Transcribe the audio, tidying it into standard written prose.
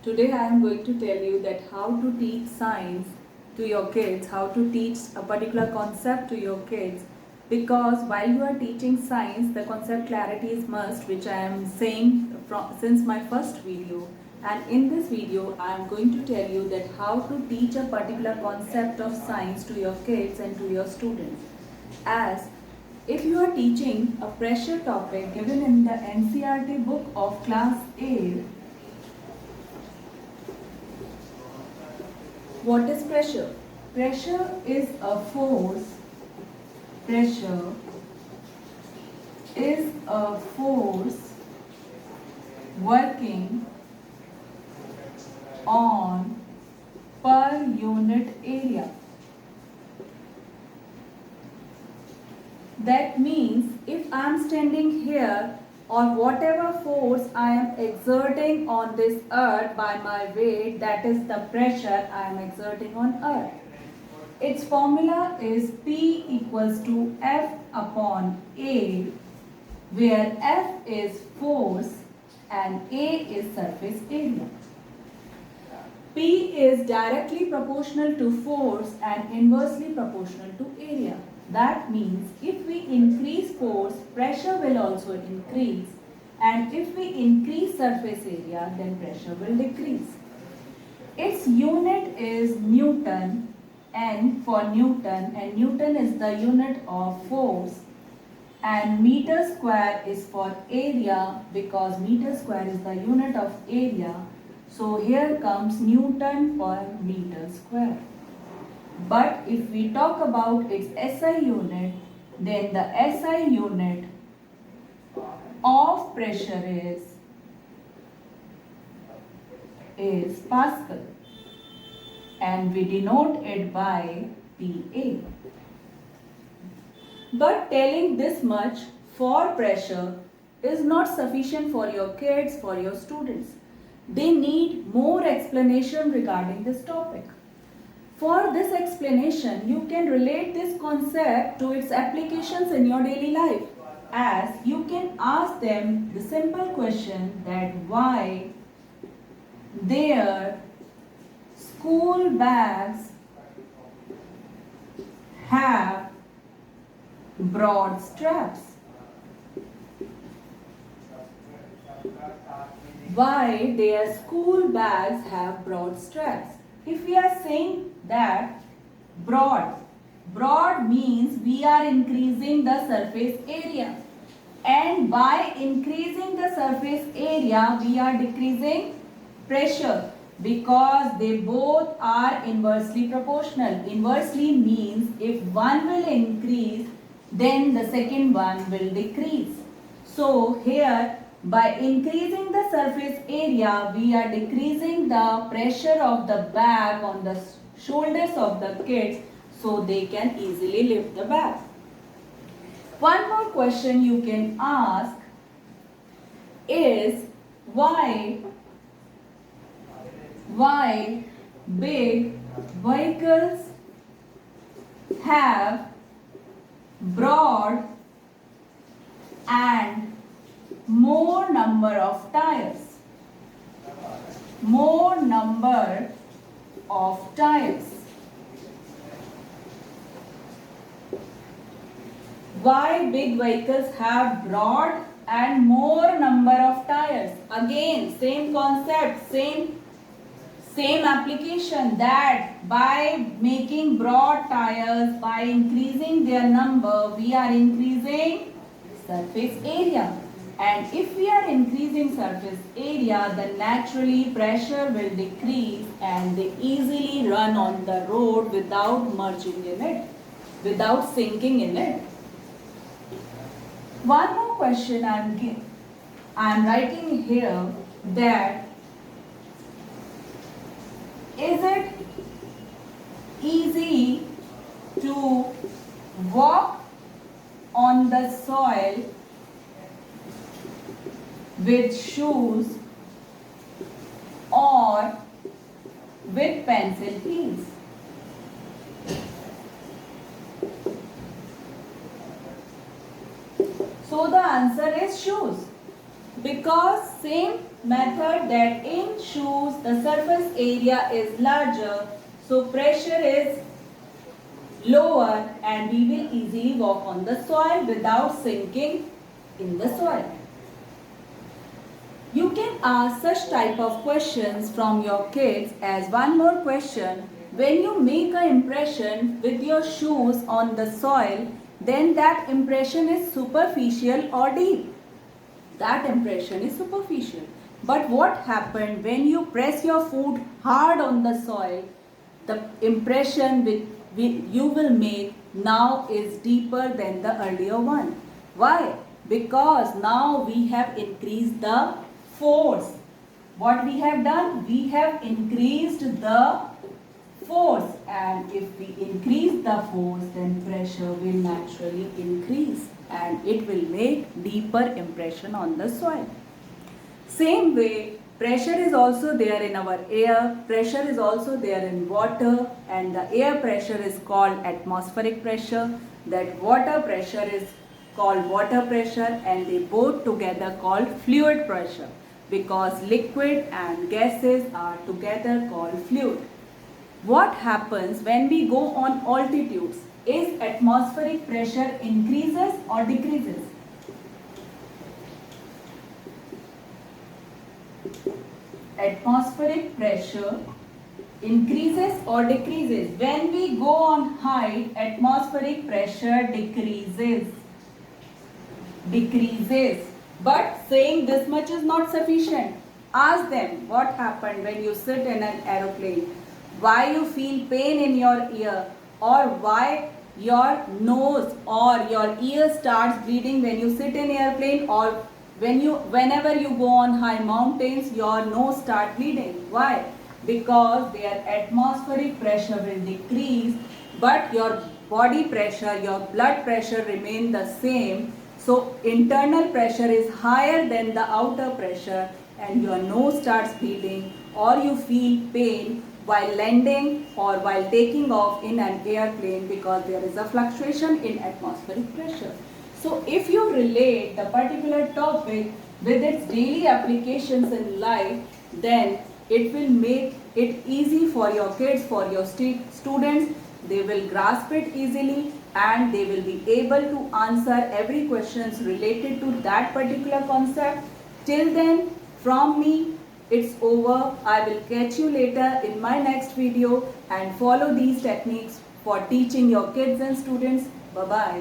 Today I am going to tell you that how to teach science to your kids, how to teach a particular concept to your kids, because while you are teaching science, the concept clarity is must, which I am saying since my first video. And in this video I am going to tell you that how to teach a particular concept of science to your kids and to your students. As if you are teaching a pressure topic given in the NCERT book of class 8, what is pressure? Pressure is a force. Pressure is a force working on per unit area. That means if I am standing here, or whatever force I am exerting on this earth by my weight, that is the pressure I am exerting on earth. Its formula is P equals to F upon A, where F is force and A is surface area. P is directly proportional to force and inversely proportional to area. That means if we increase force, pressure will also increase, and if we increase surface area, then pressure will decrease. Its unit is Newton, N for Newton, and Newton is the unit of force, and meter square is for area, because meter square is the unit of area. So here comes Newton per meter square. But if we talk about its SI unit, then the SI unit of pressure is Pascal, and we denote it by PA. But telling this much for pressure is not sufficient for your kids, for your students. They need more explanation regarding this topic. For this explanation, you can relate this concept to its applications in your daily life, as you can ask them the simple question that why their school bags have broad straps. Why their school bags have broad straps. If we are saying that broad means we are increasing the surface area, and by increasing the surface area we are decreasing pressure, because they both are inversely proportional. Inversely means if one will increase, then the second one will decrease. So here, by increasing the surface area, we are decreasing the pressure of the bag on the shoulders of the kids, so they can easily lift the bag. One more question you can ask is why big vehicles have broad and more number of tires. More number of tires. Why big vehicles have broad and more number of tires? Again, same concept, same application, that by making broad tires, by increasing their number, we are increasing surface area. And if we are increasing surface area, then naturally pressure will decrease and they easily run on the road without merging in it, without sinking in it. One more question I am writing here, that is it easy to walk on the soil with shoes or with pencil heels? So the answer is shoes, because Because same method that in shoes the surface area is larger, so pressure is lower and we will easily walk on the soil without sinking in the soil. You can ask such type of questions from your kids as one more question. When you make an impression with your shoes on the soil, then that impression is superficial or deep. That impression is superficial. But what happened when you press your foot hard on the soil? The impression you will make now is deeper than the earlier one. Why? Because now we have increased the force. What we have done? We have increased the force, and if we increase the force, then pressure will naturally increase and it will make deeper impression on the soil. Same way, pressure is also there in our air, pressure is also there in water, and the air pressure is called atmospheric pressure, that water pressure is called water pressure, and they both together called fluid pressure, because liquid and gases are together called fluid. What happens when we go on altitudes? Is atmospheric pressure increases or decreases? Atmospheric pressure increases or decreases? When we go on height, atmospheric pressure decreases. Decreases. But saying this much is not sufficient. Ask them what happened when you sit in an aeroplane. Why you feel pain in your ear, or why your nose or your ear starts bleeding when you sit in airplane, or whenever you go on high mountains your nose start bleeding. Why? Because their atmospheric pressure will decrease but your body pressure, your blood pressure remain the same. So internal pressure is higher than the outer pressure and your nose starts bleeding or you feel pain while landing or while taking off in an airplane because there is a fluctuation in atmospheric pressure. So if you relate the particular topic with its daily applications in life, then it will make it easy for your kids, for your students. They will grasp it easily and they will be able to answer every questions related to that particular concept. Till then, from me, it's over. I will catch you later in my next video and follow these techniques for teaching your kids and students. Bye-bye.